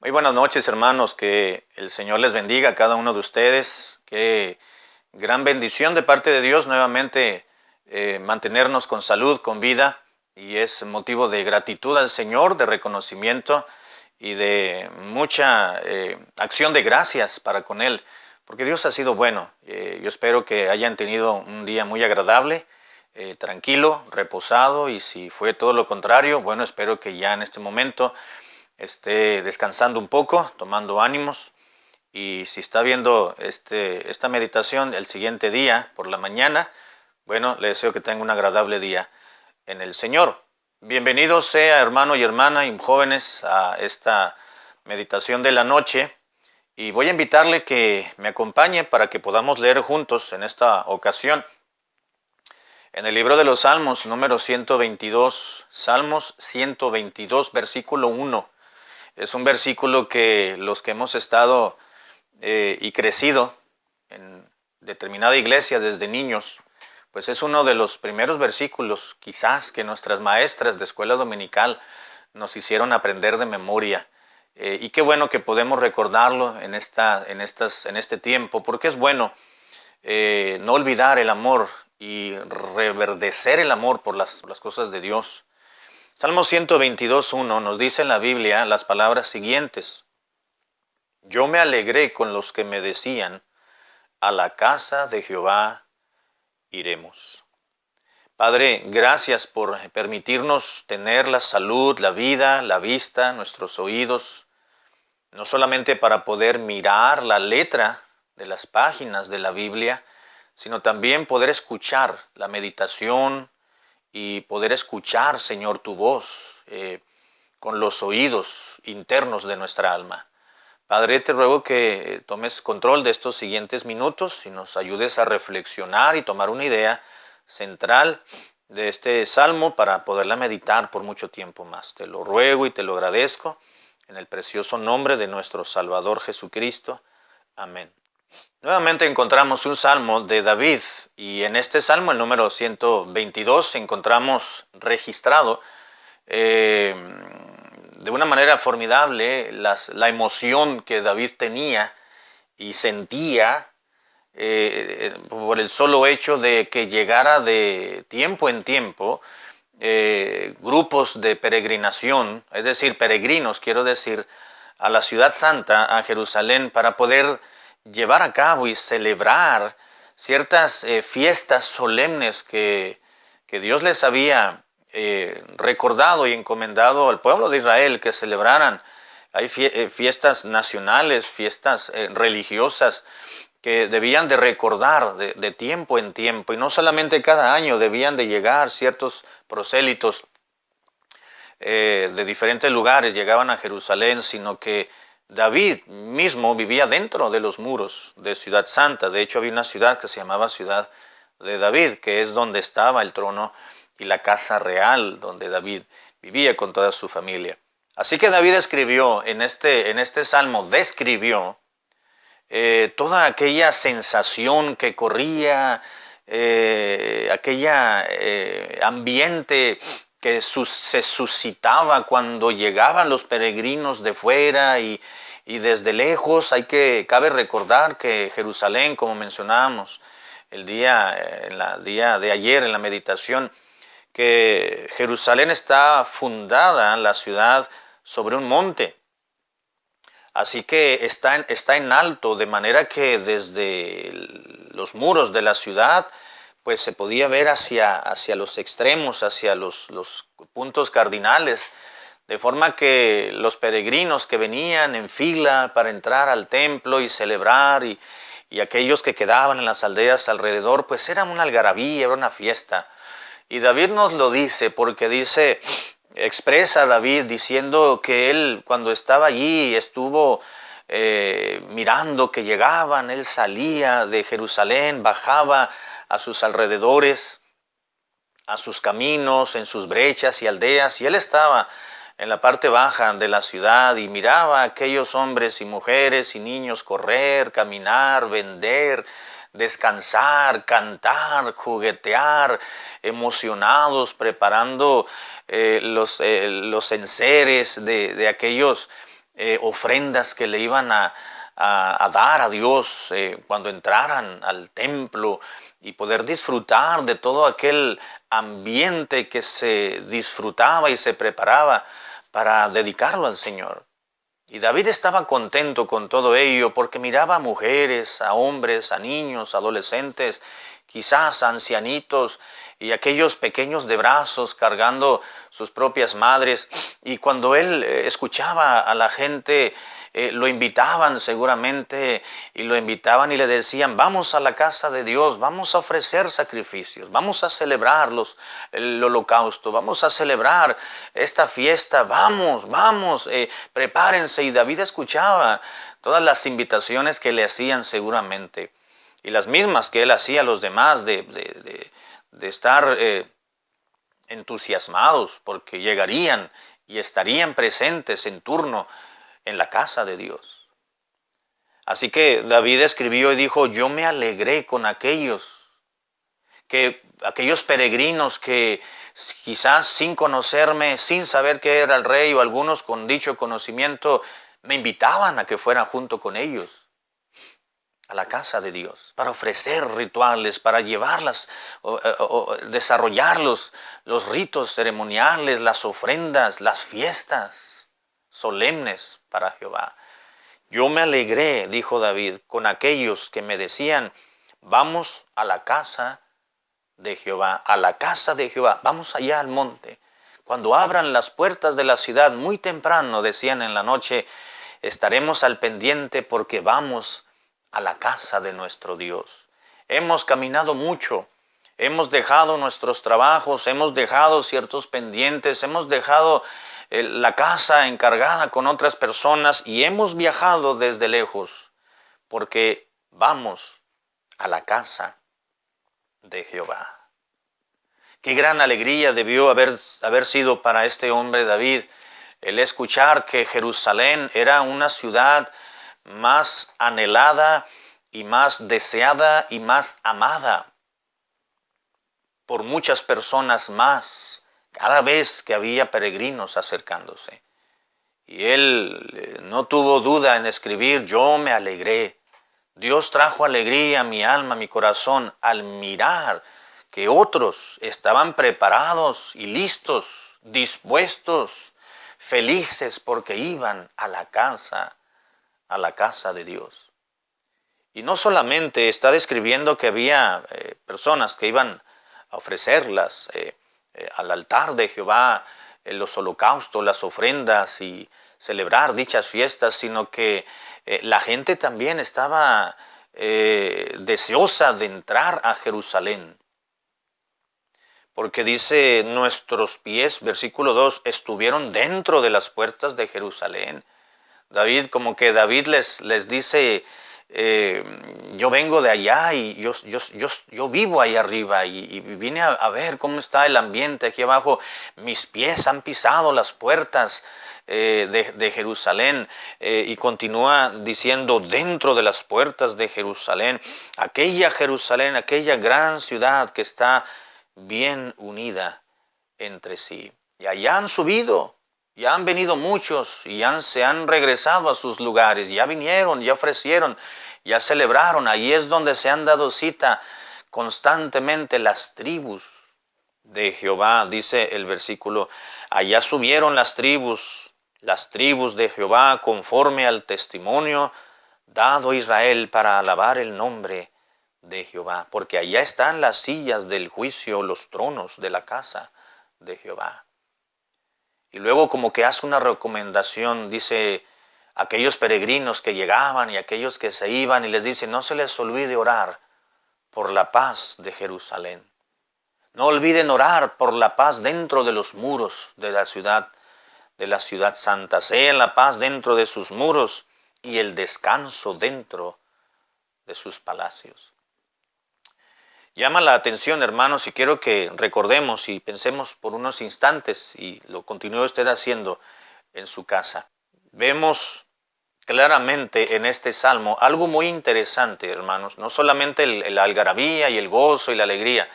Muy buenas noches, hermanos, que el Señor les bendiga a cada uno de ustedes, qué gran bendición de parte de Dios nuevamente mantenernos con salud, con vida, y es motivo de gratitud al Señor, de reconocimiento y de mucha acción de gracias para con Él, porque Dios ha sido bueno. Yo espero que hayan tenido un día muy agradable, tranquilo, reposado, y si fue todo lo contrario, bueno, espero que ya en este momento esté descansando un poco, tomando ánimos, y si está viendo esta meditación el siguiente día por la mañana, bueno, le deseo que tenga un agradable día en el Señor. Bienvenidos sea hermano y hermana y jóvenes a esta meditación de la noche, y voy a invitarle que me acompañe para que podamos leer juntos en esta ocasión en el libro de los Salmos, número 122, Salmos 122, versículo 1. Es un versículo que los que hemos estado y crecido en determinada iglesia desde niños, pues es uno de los primeros versículos quizás que nuestras maestras de escuela dominical nos hicieron aprender de memoria. Y qué bueno que podemos recordarlo en este tiempo, porque es bueno no olvidar el amor y reverdecer el amor por las cosas de Dios. Salmo 122.1 nos dice en la Biblia las palabras siguientes: Yo me alegré con los que me decían, a la casa de Jehová iremos. Padre, gracias por permitirnos tener la salud, la vida, la vista, nuestros oídos, no solamente para poder mirar la letra de las páginas de la Biblia, sino también poder escuchar la meditación y poder escuchar, Señor, tu voz con los oídos internos de nuestra alma. Padre, te ruego que tomes control de estos siguientes minutos y nos ayudes a reflexionar y tomar una idea central de este salmo para poderla meditar por mucho tiempo más. Te lo ruego y te lo agradezco en el precioso nombre de nuestro Salvador Jesucristo. Amén. Nuevamente encontramos un salmo de David, y en este salmo, el número 122, encontramos registrado de una manera formidable la emoción que David tenía y sentía por el solo hecho de que llegara de tiempo en tiempo grupos de peregrinación, es decir, peregrinos, quiero decir, a la ciudad santa, a Jerusalén, para poder llevar a cabo y celebrar ciertas fiestas solemnes que Dios les había recordado y encomendado al pueblo de Israel que celebraran. Hay fiestas nacionales, fiestas religiosas que debían de recordar de tiempo en tiempo, y no solamente cada año debían de llegar ciertos prosélitos de diferentes lugares, llegaban a Jerusalén, sino que David mismo vivía dentro de los muros de Ciudad Santa. De hecho, había una ciudad que se llamaba Ciudad de David, que es donde estaba el trono y la casa real donde David vivía con toda su familia. Así que David escribió en este salmo, describió toda aquella sensación que corría, aquella ambiente que se suscitaba cuando llegaban los peregrinos de fuera y desde lejos. Cabe recordar que Jerusalén, como mencionábamos el día de ayer en la meditación, que Jerusalén está fundada, la ciudad, sobre un monte. Así que está en alto, de manera que desde los muros de la ciudad pues se podía ver hacia los extremos, hacia los puntos cardinales, de forma que los peregrinos que venían en fila para entrar al templo y celebrar, y aquellos que quedaban en las aldeas alrededor, pues era una algarabía, era una fiesta. Y David nos lo dice porque expresa David diciendo que él, cuando estaba allí, estuvo mirando que llegaban, él salía de Jerusalén, bajaba a sus alrededores, a sus caminos, en sus brechas y aldeas, y él estaba en la parte baja de la ciudad y miraba a aquellos hombres y mujeres y niños correr, caminar, vender, descansar, cantar, juguetear, emocionados, preparando los enseres de aquellos ofrendas que le iban a dar a Dios cuando entraran al templo y poder disfrutar de todo aquel ambiente que se disfrutaba y se preparaba para dedicarlo al Señor. Y David estaba contento con todo ello porque miraba a mujeres, a hombres, a niños, adolescentes, quizás ancianitos y aquellos pequeños de brazos cargando sus propias madres. Y cuando él escuchaba a la gente, lo invitaban seguramente y lo invitaban y le decían, vamos a la casa de Dios, vamos a ofrecer sacrificios, vamos a celebrar el holocausto, vamos a celebrar esta fiesta, vamos, prepárense. Y David escuchaba todas las invitaciones que le hacían seguramente y las mismas que él hacía a los demás de estar entusiasmados porque llegarían y estarían presentes en turno en la casa de Dios. Así que David escribió y dijo, yo me alegré con aquellos peregrinos que quizás sin conocerme, sin saber que era el rey o algunos con dicho conocimiento, me invitaban a que fuera junto con ellos a la casa de Dios, para ofrecer rituales, para llevarlas, desarrollar los ritos ceremoniales, las ofrendas, las fiestas solemnes para Jehová. Yo me alegré, dijo David, con aquellos que me decían, vamos a la casa de Jehová, a la casa de Jehová, vamos allá al monte. Cuando abran las puertas de la ciudad, muy temprano, decían en la noche, estaremos al pendiente porque vamos a la casa de nuestro Dios. Hemos caminado mucho, hemos dejado nuestros trabajos, hemos dejado ciertos pendientes, hemos dejado la casa encargada con otras personas y hemos viajado desde lejos porque vamos a la casa de Jehová. Qué gran alegría debió haber sido para este hombre David el escuchar que Jerusalén era una ciudad más anhelada y más deseada y más amada por muchas personas más, cada vez que había peregrinos acercándose. Y él no tuvo duda en escribir, yo me alegré. Dios trajo alegría a mi alma, a mi corazón, al mirar que otros estaban preparados y listos, dispuestos, felices porque iban a la casa de Dios. Y no solamente está describiendo que había personas que iban a ofrecerlas al altar de Jehová, los holocaustos, las ofrendas y celebrar dichas fiestas, sino que la gente también estaba deseosa de entrar a Jerusalén. Porque dice, nuestros pies, versículo 2, estuvieron dentro de las puertas de Jerusalén. Como que David les dice, yo vengo de allá y yo vivo ahí arriba y vine a ver cómo está el ambiente aquí abajo. Mis pies han pisado las puertas de Jerusalén y continúa diciendo dentro de las puertas de Jerusalén, aquella gran ciudad que está bien unida entre sí. Y allá han subido. Ya han venido muchos y se han regresado a sus lugares, ya vinieron, ya ofrecieron, ya celebraron. Ahí es donde se han dado cita constantemente las tribus de Jehová, dice el versículo. Allá subieron las tribus de Jehová conforme al testimonio dado a Israel para alabar el nombre de Jehová. Porque allá están las sillas del juicio, los tronos de la casa de Jehová. Y luego como que hace una recomendación, dice, aquellos peregrinos que llegaban y aquellos que se iban y les dice, no se les olvide orar por la paz de Jerusalén. No olviden orar por la paz dentro de los muros de la ciudad santa. Sea la paz dentro de sus muros y el descanso dentro de sus palacios. Llama la atención, hermanos, y quiero que recordemos y pensemos por unos instantes, y lo continúe usted haciendo en su casa. Vemos claramente en este salmo algo muy interesante, hermanos. No solamente la algarabía y el gozo y la alegría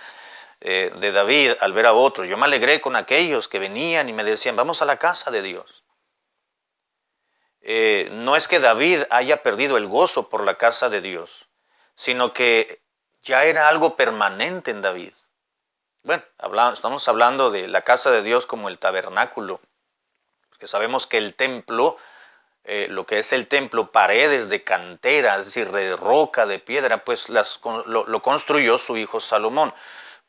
de David al ver a otros. Yo me alegré con aquellos que venían y me decían, vamos a la casa de Dios. no es que David haya perdido el gozo por la casa de Dios, sino que ya era algo permanente en David. Bueno, estamos hablando de la casa de Dios como el tabernáculo, que sabemos que el templo, lo que es el templo, paredes de cantera, es decir, de roca, de piedra, pues lo construyó su hijo Salomón.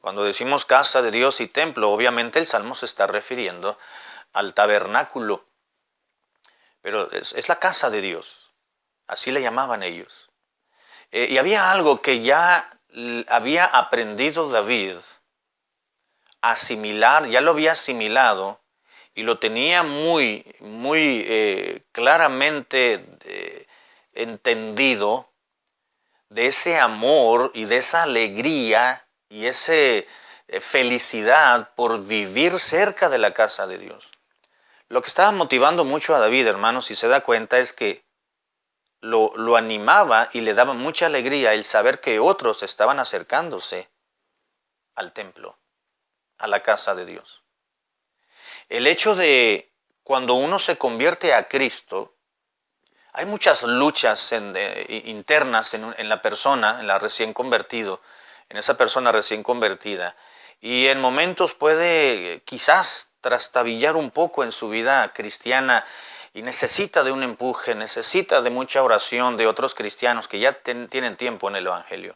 Cuando decimos casa de Dios y templo, obviamente el Salmo se está refiriendo al tabernáculo, pero es la casa de Dios, así le llamaban ellos. Y había algo que ya había aprendido David a asimilar, ya lo había asimilado y lo tenía muy claramente entendido, de ese amor y de esa alegría y esa felicidad por vivir cerca de la casa de Dios. Lo que estaba motivando mucho a David, hermanos, si se da cuenta, es que lo animaba y le daba mucha alegría el saber que otros estaban acercándose al templo, a la casa de Dios. El hecho de cuando uno se convierte a Cristo, hay muchas luchas internas en la persona, en la recién convertido, en esa persona recién convertida, y en momentos puede quizás trastabillar un poco en su vida cristiana y necesita de un empuje, necesita de mucha oración de otros cristianos que ya tienen tiempo en el Evangelio.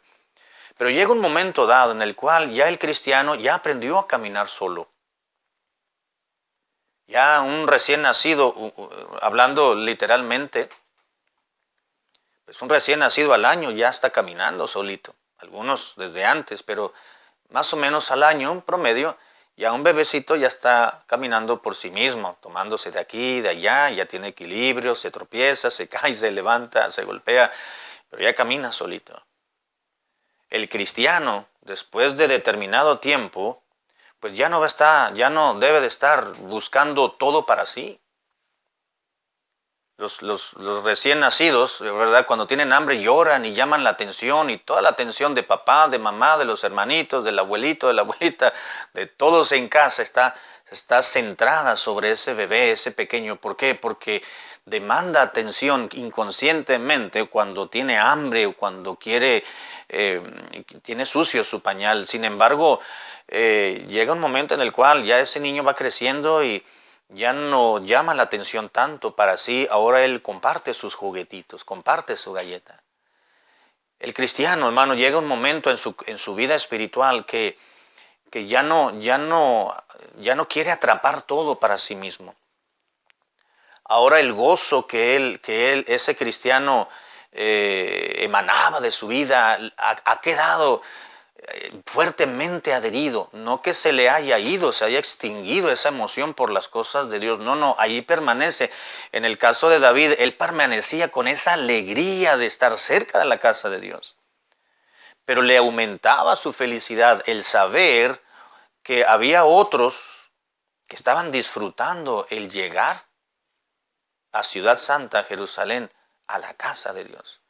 Pero llega un momento dado en el cual ya el cristiano ya aprendió a caminar solo. Ya un recién nacido, hablando literalmente, pues un recién nacido al año ya está caminando solito. Algunos desde antes, pero más o menos al año, un promedio, ya un bebecito ya está caminando por sí mismo, tomándose de aquí, de allá, ya tiene equilibrio, se tropieza, se cae, se levanta, se golpea, pero ya camina solito. El cristiano, después de determinado tiempo, pues ya no debe de estar buscando todo para sí. Los recién nacidos, ¿verdad? Cuando tienen hambre lloran y llaman la atención, y toda la atención de papá, de mamá, de los hermanitos, del abuelito, de la abuelita, de todos en casa está centrada sobre ese bebé, ese pequeño. ¿Por qué? Porque demanda atención inconscientemente cuando tiene hambre o cuando tiene sucio su pañal. Sin embargo, llega un momento en el cual ya ese niño va creciendo y ya no llama la atención tanto para sí. Ahora él comparte sus juguetitos, comparte su galleta. El cristiano, hermano, llega un momento en su vida espiritual que ya no quiere atrapar todo para sí mismo. Ahora el gozo que ese cristiano emanaba de su vida ha quedado fuertemente adherido, no que se le haya ido, se haya extinguido esa emoción por las cosas de Dios, no, ahí permanece. En el caso de David, él permanecía con esa alegría de estar cerca de la casa de Dios, pero le aumentaba su felicidad el saber que había otros que estaban disfrutando el llegar a Ciudad Santa, Jerusalén, a la casa de Dios.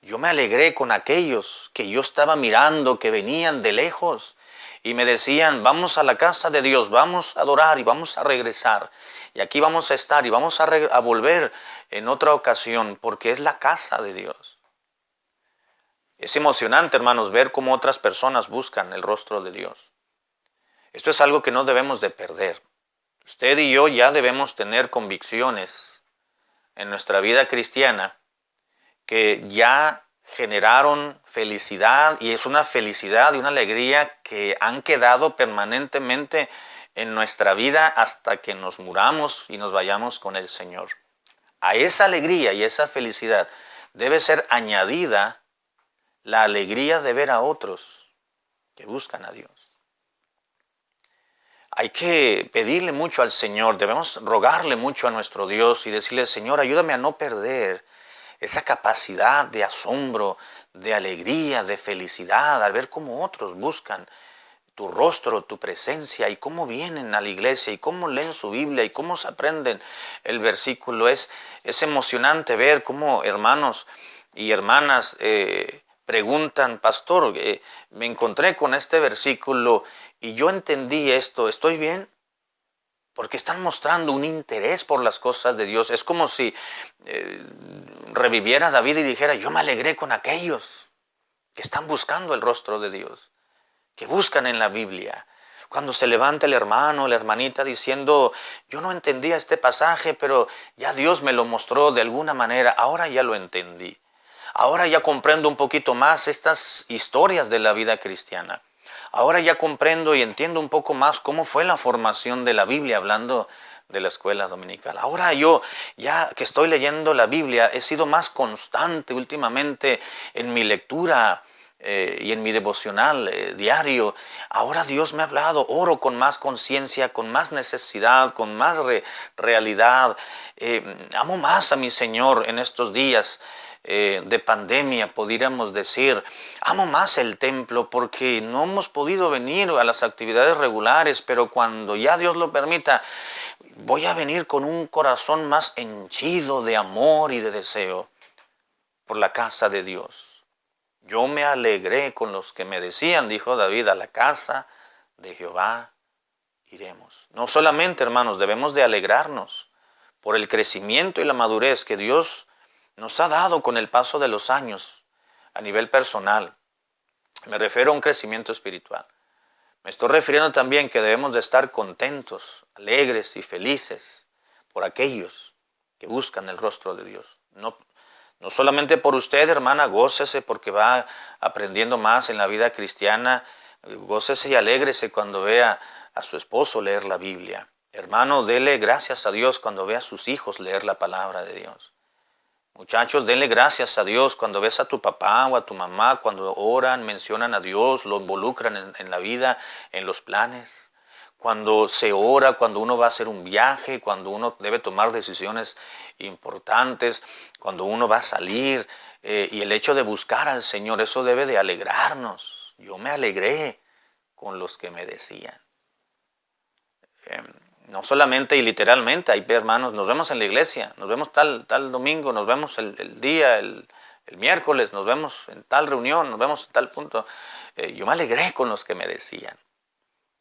Yo me alegré con aquellos que yo estaba mirando, que venían de lejos y me decían, vamos a la casa de Dios, vamos a adorar y vamos a regresar. Y aquí vamos a estar y vamos a volver en otra ocasión, porque es la casa de Dios. Es emocionante, hermanos, ver cómo otras personas buscan el rostro de Dios. Esto es algo que no debemos de perder. Usted y yo ya debemos tener convicciones en nuestra vida cristiana que ya generaron felicidad, y es una felicidad y una alegría que han quedado permanentemente en nuestra vida hasta que nos muramos y nos vayamos con el Señor. A esa alegría y esa felicidad debe ser añadida la alegría de ver a otros que buscan a Dios. Hay que pedirle mucho al Señor, debemos rogarle mucho a nuestro Dios y decirle, Señor, ayúdame a no perder esa capacidad de asombro, de alegría, de felicidad, al ver cómo otros buscan tu rostro, tu presencia, y cómo vienen a la iglesia, y cómo leen su Biblia, y cómo se aprenden el versículo. Es emocionante ver cómo hermanos y hermanas preguntan, pastor, me encontré con este versículo y yo entendí esto, ¿estoy bien? porque están mostrando un interés por las cosas de Dios. Es como si reviviera David y dijera, yo me alegré con aquellos que están buscando el rostro de Dios, que buscan en la Biblia. Cuando se levanta el hermano o la hermanita diciendo, yo no entendía este pasaje, pero ya Dios me lo mostró de alguna manera, ahora ya lo entendí. Ahora ya comprendo un poquito más estas historias de la vida cristiana. Ahora ya comprendo y entiendo un poco más cómo fue la formación de la Biblia, hablando de la escuela dominical. Ahora yo, ya que estoy leyendo la Biblia, he sido más constante últimamente en mi lectura y en mi devocional diario. Ahora Dios me ha hablado, oro con más conciencia, con más necesidad, con más realidad. Amo más a mi Señor en estos días de pandemia, pudiéramos decir. Amo más el templo porque no hemos podido venir a las actividades regulares, pero cuando ya Dios lo permita, voy a venir con un corazón más henchido de amor y de deseo por la casa de Dios. Yo me alegré con los que me decían, dijo David, a la casa de Jehová iremos. No solamente, hermanos, debemos de alegrarnos por el crecimiento y la madurez que Dios nos ha dado con el paso de los años a nivel personal. Me refiero a un crecimiento espiritual. Me estoy refiriendo también que debemos de estar contentos, alegres y felices por aquellos que buscan el rostro de Dios. No solamente por usted, hermana, gócese porque va aprendiendo más en la vida cristiana. Gócese y alégrese cuando vea a su esposo leer la Biblia. Hermano, dele gracias a Dios cuando ve a sus hijos leer la palabra de Dios. Muchachos, denle gracias a Dios cuando ves a tu papá o a tu mamá, cuando oran, mencionan a Dios, lo involucran en la vida, en los planes. Cuando se ora, cuando uno va a hacer un viaje, cuando uno debe tomar decisiones importantes, cuando uno va a salir. Y el hecho de buscar al Señor, eso debe de alegrarnos. Yo me alegré con los que me decían. No solamente y literalmente, hay hermanos, nos vemos en la iglesia, nos vemos tal domingo, nos vemos el día, el miércoles, nos vemos en tal reunión, nos vemos en tal punto. Yo me alegré con los que me decían.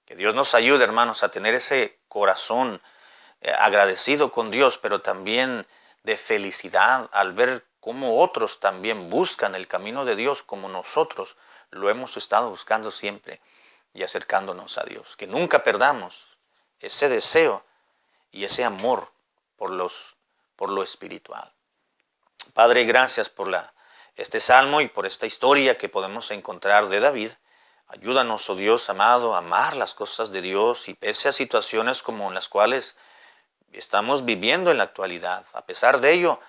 Que Dios nos ayude, hermanos, a tener ese corazón agradecido con Dios, pero también de felicidad al ver cómo otros también buscan el camino de Dios como nosotros lo hemos estado buscando siempre y acercándonos a Dios. Que nunca perdamos ese deseo y ese amor por lo espiritual. Padre, gracias por este salmo y por esta historia que podemos encontrar de David. Ayúdanos, oh Dios amado, a amar las cosas de Dios y pese a situaciones como las cuales estamos viviendo en la actualidad, a pesar de ello,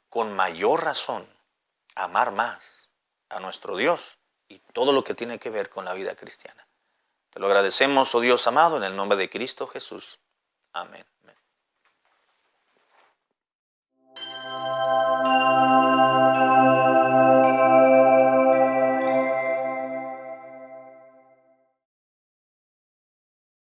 con mayor razón, amar más a nuestro Dios y todo lo que tiene que ver con la vida cristiana. Te lo agradecemos, oh Dios amado, en el nombre de Cristo Jesús. Amén.